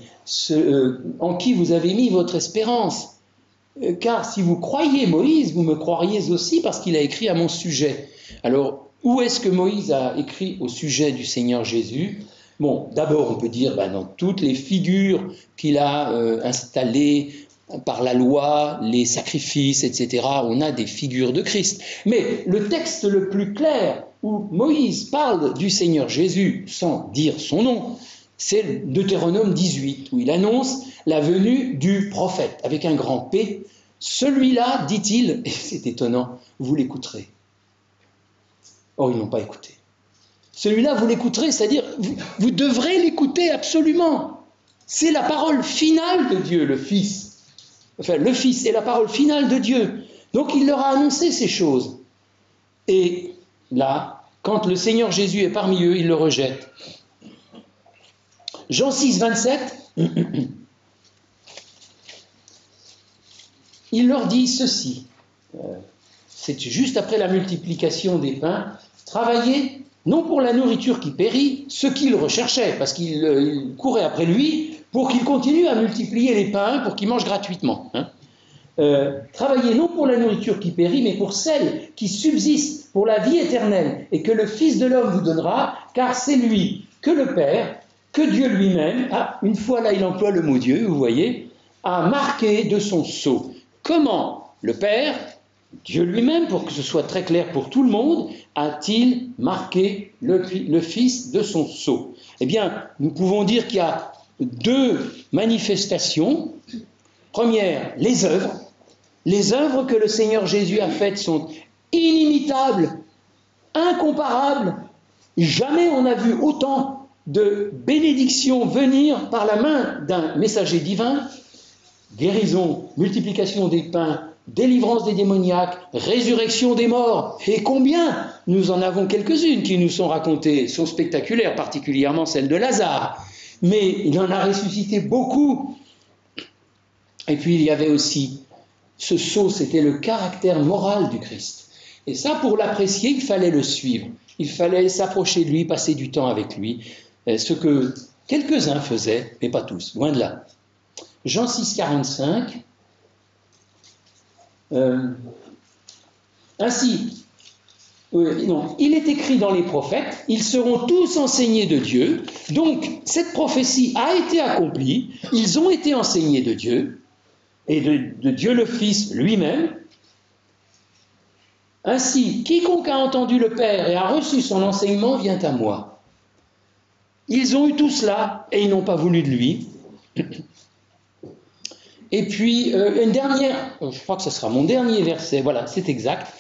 [SPEAKER 1] en qui vous avez mis votre espérance. Car si vous croyez Moïse, vous me croiriez aussi parce qu'il a écrit à mon sujet. » Alors, où est-ce que Moïse a écrit au sujet du Seigneur Jésus? Bon, d'abord, on peut dire dans toutes les figures qu'il a installées par la loi, les sacrifices, etc., on a des figures de Christ. Mais le texte le plus clair où Moïse parle du Seigneur Jésus sans dire son nom, c'est Deutéronome 18, où il annonce la venue du prophète, avec un grand P. Celui-là, dit-il, et c'est étonnant, vous l'écouterez. Oh, ils n'ont pas écouté. Celui-là, vous l'écouterez, c'est-à-dire, vous devrez l'écouter absolument. C'est la parole finale de Dieu, le Fils. Enfin, le Fils est la parole finale de Dieu. Donc, il leur a annoncé ces choses. Et là, quand le Seigneur Jésus est parmi eux, ils le rejettent. Jean 6, 27, il leur dit ceci, c'est juste après la multiplication des pains, travaillez non pour la nourriture qui périt, ce qu'il recherchait, parce qu'il courait après lui, pour qu'il continue à multiplier les pains, pour qu'il mange gratuitement. Travaillez non pour la nourriture qui périt, mais pour celle qui subsiste pour la vie éternelle, et que le Fils de l'homme vous donnera, car c'est lui que le Père, que Dieu lui-même, une fois là il emploie le mot Dieu, vous voyez, a marqué de son sceau. Comment le Père, Dieu lui-même, pour que ce soit très clair pour tout le monde, a-t-il marqué le Fils de son sceau? Eh bien, nous pouvons dire qu'il y a deux manifestations. Première, les œuvres. Les œuvres que le Seigneur Jésus a faites sont inimitables, incomparables. Jamais on n'a vu autant de bénédictions venir par la main d'un messager divin. Guérison, multiplication des pains, délivrance des démoniaques, résurrection des morts. Et combien? Nous en avons quelques-unes qui nous sont racontées, sont spectaculaires, particulièrement celle de Lazare. Mais il en a ressuscité beaucoup. Et puis il y avait aussi ce sceau, c'était le caractère moral du Christ. Et ça, pour l'apprécier, il fallait le suivre. Il fallait s'approcher de lui, passer du temps avec lui. Ce que quelques-uns faisaient, mais pas tous, loin de là. Jean 6, 45. Ainsi, non, il est écrit dans les prophètes, ils seront tous enseignés de Dieu. Donc, cette prophétie a été accomplie, ils ont été enseignés de Dieu, et de Dieu le Fils lui-même. Ainsi, quiconque a entendu le Père et a reçu son enseignement vient à moi. Ils ont eu tout cela, et ils n'ont pas voulu de lui. Et puis, une dernière, je crois que ce sera mon dernier verset, voilà, c'est exact.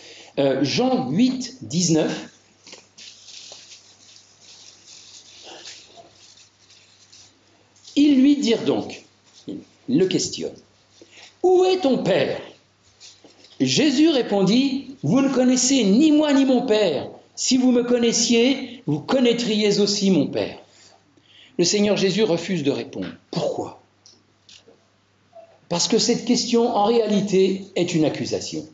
[SPEAKER 1] Jean 8, 19. Ils lui dirent donc, il le questionne, où est ton Père? Jésus répondit, vous ne connaissez ni moi ni mon Père. Si vous me connaissiez, vous connaîtriez aussi mon Père. Le Seigneur Jésus refuse de répondre. Pourquoi? Parce que cette question, en réalité, est une accusation.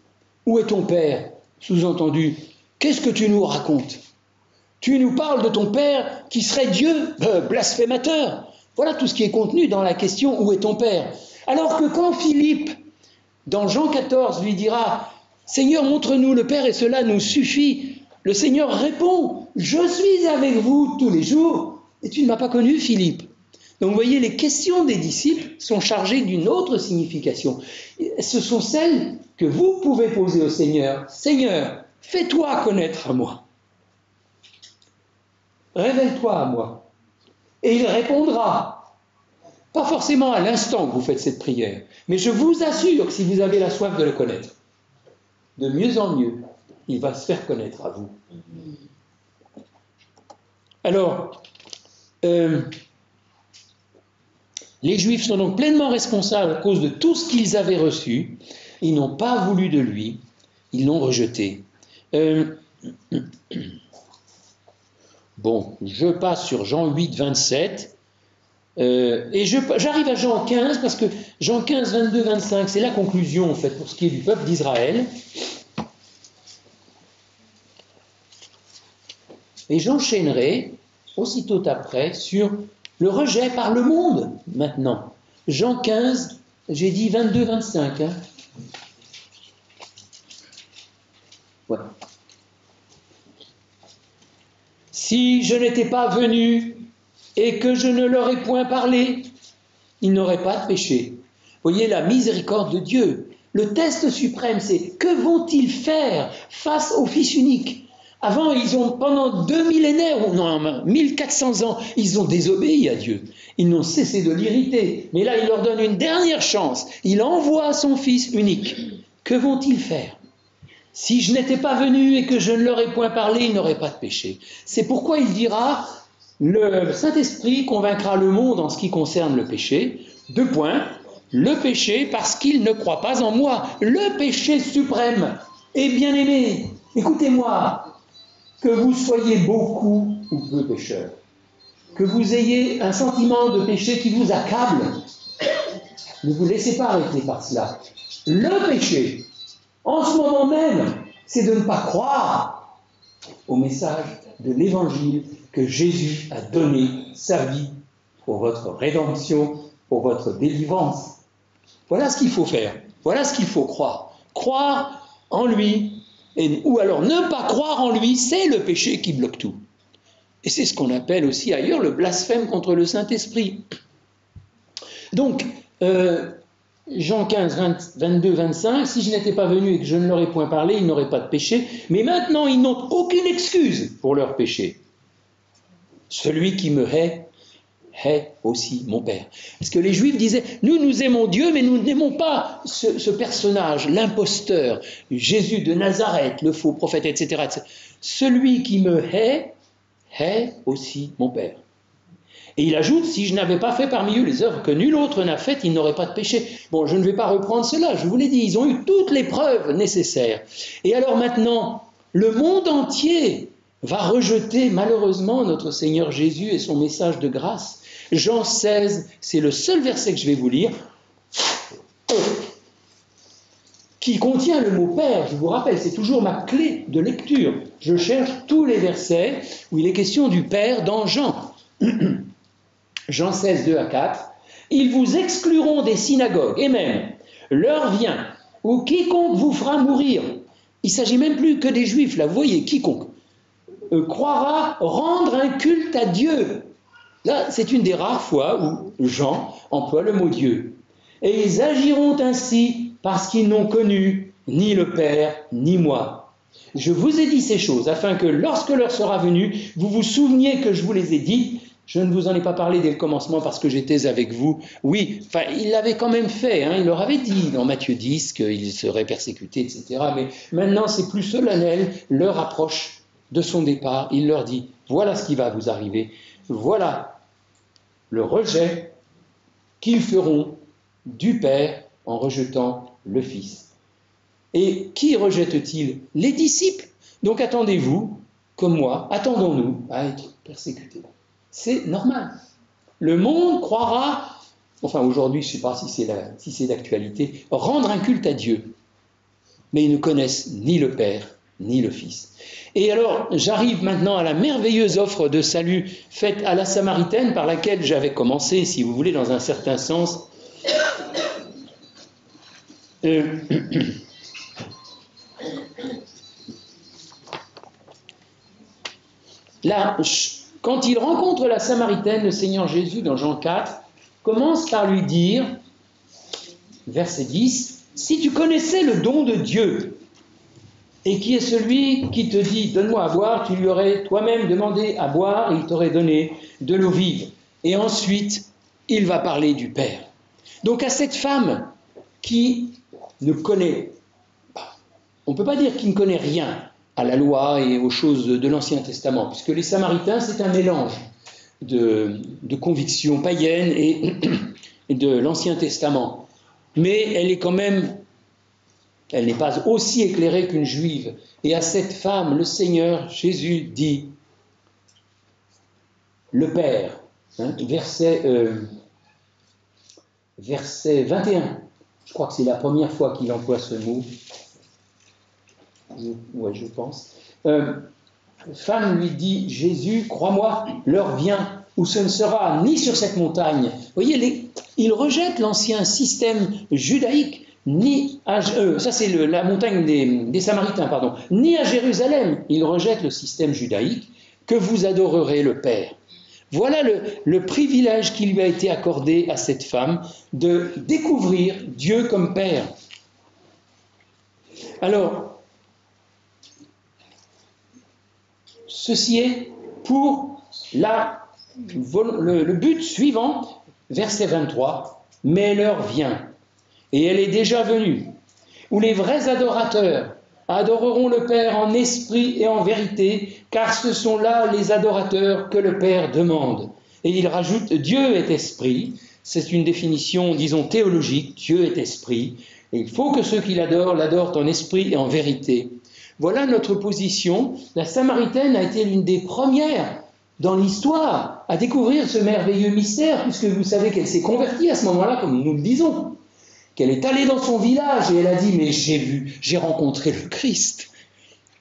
[SPEAKER 1] Où est ton Père? Sous-entendu, qu'est-ce que tu nous racontes? Tu nous parles de ton Père qui serait Dieu, blasphémateur. Voilà tout ce qui est contenu dans la question, où est ton Père? Alors que quand Philippe, dans Jean 14, lui dira, Seigneur, montre-nous le Père et cela nous suffit, le Seigneur répond, je suis avec vous tous les jours, et tu ne m'as pas connu, Philippe. Donc vous voyez, les questions des disciples sont chargées d'une autre signification. Ce sont celles que vous pouvez poser au Seigneur. Seigneur, fais-toi connaître à moi. Révèle-toi à moi. Et il répondra. Pas forcément à l'instant que vous faites cette prière, mais je vous assure que si vous avez la soif de le connaître, de mieux en mieux, il va se faire connaître à vous. Alors, les Juifs sont donc pleinement responsables à cause de tout ce qu'ils avaient reçu. Ils n'ont pas voulu de lui, ils l'ont rejeté. Bon, je passe sur Jean 8, 27, et j'arrive à Jean 15, parce que Jean 15, 22, 25, c'est la conclusion, en fait, pour ce qui est du peuple d'Israël. Et j'enchaînerai, aussitôt après, sur le rejet par le monde, maintenant. Jean 15, j'ai dit 22, 25. Hein. Voilà. Si je n'étais pas venu et que je ne leur ai point parlé, ils n'auraient pas de péché. Voyez la miséricorde de Dieu. Le test suprême, c'est que vont-ils faire face au Fils unique? Avant, ils ont, pendant 2 millénaires, ou non, 1400 ans, ils ont désobéi à Dieu. Ils n'ont cessé de l'irriter. Mais là, il leur donne une dernière chance. Il envoie son Fils unique. Que vont-ils faire? Si je n'étais pas venu et que je ne leur ai point parlé, ils n'auraient pas de péché. C'est pourquoi il dira, le Saint-Esprit convaincra le monde en ce qui concerne le péché. 2 points. Le péché parce qu'il ne croit pas en moi. Le péché suprême. Et bien aimé, écoutez-moi, que vous soyez beaucoup ou peu pécheurs, que vous ayez un sentiment de péché qui vous accable, ne vous laissez pas arrêter par cela. Le péché, en ce moment même, c'est de ne pas croire au message de l'Évangile que Jésus a donné sa vie pour votre rédemption, pour votre délivrance. Voilà ce qu'il faut faire, voilà ce qu'il faut croire. Croire en lui, ou alors ne pas croire en lui, c'est le péché qui bloque tout. Et c'est ce qu'on appelle aussi ailleurs le blasphème contre le Saint-Esprit. Donc, Jean 15, 22, 25, si je n'étais pas venu et que je ne leur ai point parlé, ils n'auraient pas de péché, mais maintenant ils n'ont aucune excuse pour leur péché. Celui qui me hait aussi mon Père. Parce que les Juifs disaient, nous aimons Dieu, mais nous n'aimons pas ce personnage, l'imposteur, Jésus de Nazareth, le faux prophète, etc., etc. Celui qui me hait aussi mon Père. Et il ajoute, si je n'avais pas fait parmi eux les œuvres que nul autre n'a faites, ils n'auraient pas de péché. Bon, je ne vais pas reprendre cela, je vous l'ai dit, ils ont eu toutes les preuves nécessaires. Et alors maintenant, le monde entier va rejeter malheureusement notre Seigneur Jésus et son message de grâce. Jean 16, c'est le seul verset que je vais vous lire, qui contient le mot Père. Je vous rappelle, c'est toujours ma clé de lecture. Je cherche tous les versets où il est question du Père dans Jean. Jean 16, 2 à 4. Ils vous excluront des synagogues, et même l'heure vient où quiconque vous fera mourir, il ne s'agit même plus que des Juifs, là, vous voyez, quiconque croira rendre un culte à Dieu. Là, c'est une des rares fois où Jean emploie le mot Dieu. Et ils agiront ainsi parce qu'ils n'ont connu ni le Père, ni moi. Je vous ai dit ces choses afin que lorsque l'heure sera venue, vous vous souveniez que je vous les ai dites. Je ne vous en ai pas parlé dès le commencement parce que j'étais avec vous. Oui, enfin, il l'avait quand même fait, hein, il leur avait dit dans Matthieu 10 qu'il serait persécuté, etc. Mais maintenant, c'est plus solennel, l'heure approche de son départ. Il leur dit, voilà ce qui va vous arriver. Voilà le rejet qu'ils feront du Père en rejetant le Fils. Et qui rejette-t-il? Les disciples. Donc attendez-vous, comme moi, attendons-nous à être persécutés. C'est normal. Le monde croira, enfin aujourd'hui, je ne sais pas si c'est d'actualité, rendre un culte à Dieu. Mais ils ne connaissent ni le Père, ni le Fils. Et alors, j'arrive maintenant à la merveilleuse offre de salut faite à la Samaritaine, par laquelle j'avais commencé, si vous voulez, dans un certain sens. Là, quand il rencontre la Samaritaine, le Seigneur Jésus, dans Jean 4, commence par lui dire, verset 10, « Si tu connaissais le don de Dieu, et qui est celui qui te dit, donne-moi à boire, tu lui aurais toi-même demandé à boire, et il t'aurait donné de l'eau vive. » Et ensuite, il va parler du Père. Donc à cette femme qui ne connaît pas, on ne peut pas dire qu'il ne connaît rien à la loi et aux choses de l'Ancien Testament, puisque les Samaritains, c'est un mélange de convictions païennes et de l'Ancien Testament. Mais elle est quand même, elle n'est pas aussi éclairée qu'une juive. Et à cette femme, le Seigneur Jésus dit, le Père, hein, verset 21, je crois que c'est la première fois qu'il emploie ce mot. Ouais, je pense. Femme lui dit, Jésus, crois-moi, l'heure vient où ce ne sera ni sur cette montagne. Vous voyez, il rejette l'ancien système judaïque, ni à, ça c'est la montagne des Samaritains, pardon, ni à Jérusalem. Il rejette le système judaïque, que vous adorerez le Père. Voilà le privilège qui lui a été accordé à cette femme de découvrir Dieu comme Père. Alors, ceci est pour le but suivant, verset 23, « Mais l'heure vient, et elle est déjà venue, où les vrais adorateurs adoreront le Père en esprit et en vérité, car ce sont là les adorateurs que le Père demande. » Et il rajoute, « Dieu est esprit », c'est une définition, disons, théologique, Dieu est esprit, et il faut que ceux qui l'adorent, l'adorent en esprit et en vérité. Voilà notre position. La Samaritaine a été l'une des premières dans l'histoire à découvrir ce merveilleux mystère, puisque vous savez qu'elle s'est convertie à ce moment-là, comme nous le disons, qu'elle est allée dans son village et elle a dit « mais j'ai rencontré le Christ ».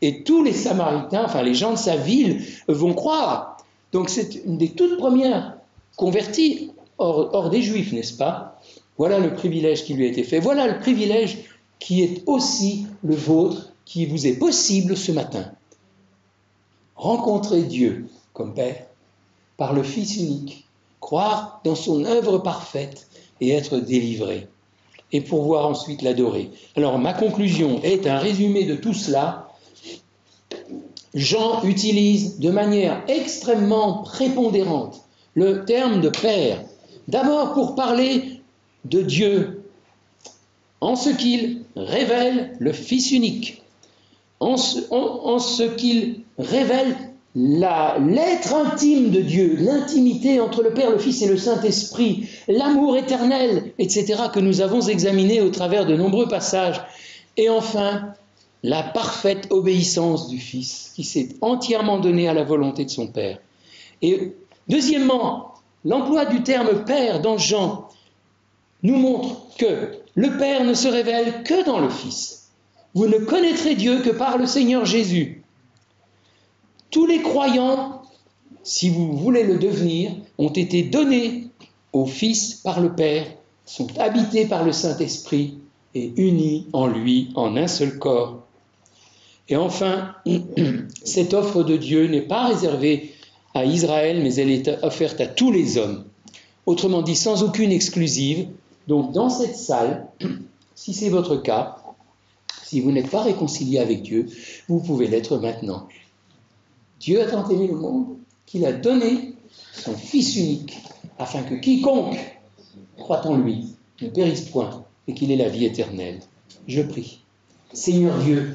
[SPEAKER 1] Et tous les Samaritains, enfin les gens de sa ville, vont croire. Donc c'est une des toutes premières converties hors des Juifs, n'est-ce pas? Voilà le privilège qui lui a été fait. Voilà le privilège qui est aussi le vôtre, qui vous est possible ce matin. Rencontrer Dieu comme Père, par le Fils unique, croire dans son œuvre parfaite et être délivré, et pouvoir ensuite l'adorer. Alors ma conclusion est un résumé de tout cela. Jean utilise de manière extrêmement prépondérante le terme de Père, d'abord pour parler de Dieu, en ce qu'il révèle le Fils unique, en ce qu'il révèle l'être intime de Dieu, l'intimité entre le Père, le Fils et le Saint-Esprit, l'amour éternel, etc., que nous avons examiné au travers de nombreux passages. Et enfin, la parfaite obéissance du Fils, qui s'est entièrement donné à la volonté de son Père. Et deuxièmement, l'emploi du terme Père dans Jean nous montre que le Père ne se révèle que dans le Fils. Vous ne connaîtrez Dieu que par le Seigneur Jésus. Tous les croyants, si vous voulez le devenir, ont été donnés au Fils par le Père, sont habités par le Saint-Esprit et unis en lui en un seul corps. Et enfin, cette offre de Dieu n'est pas réservée à Israël, mais elle est offerte à tous les hommes. Autrement dit, sans aucune exclusive. Donc dans cette salle, si c'est votre cas, si vous n'êtes pas réconcilié avec Dieu, vous pouvez l'être maintenant. Dieu a tant aimé le monde qu'il a donné son Fils unique, afin que quiconque croit en lui ne périsse point et qu'il ait la vie éternelle. Je prie. Seigneur Dieu,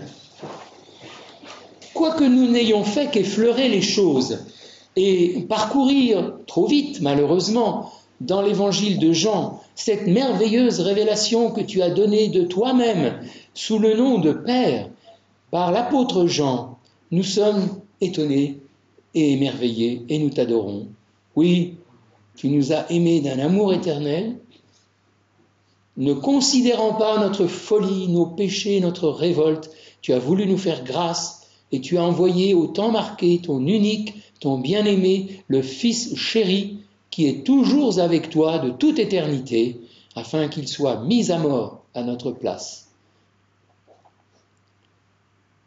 [SPEAKER 1] quoique nous n'ayons fait qu'effleurer les choses et parcourir trop vite, malheureusement, dans l'évangile de Jean, cette merveilleuse révélation que tu as donnée de toi-même sous le nom de Père par l'apôtre Jean, nous sommes étonnés et émerveillés et nous t'adorons. Oui, tu nous as aimés d'un amour éternel, ne considérant pas notre folie, nos péchés, notre révolte, tu as voulu nous faire grâce et tu as envoyé au temps marqué ton unique, ton bien-aimé, le Fils chéri, qui est toujours avec toi de toute éternité, afin qu'il soit mis à mort à notre place.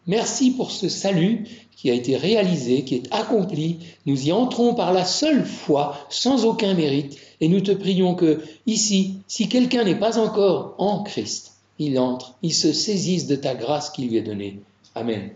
[SPEAKER 1] Merci pour ce salut qui a été réalisé, qui est accompli. Nous y entrons par la seule foi, sans aucun mérite, et nous te prions que, ici, si quelqu'un n'est pas encore en Christ, il entre, il se saisisse de ta grâce qui lui est donnée. Amen.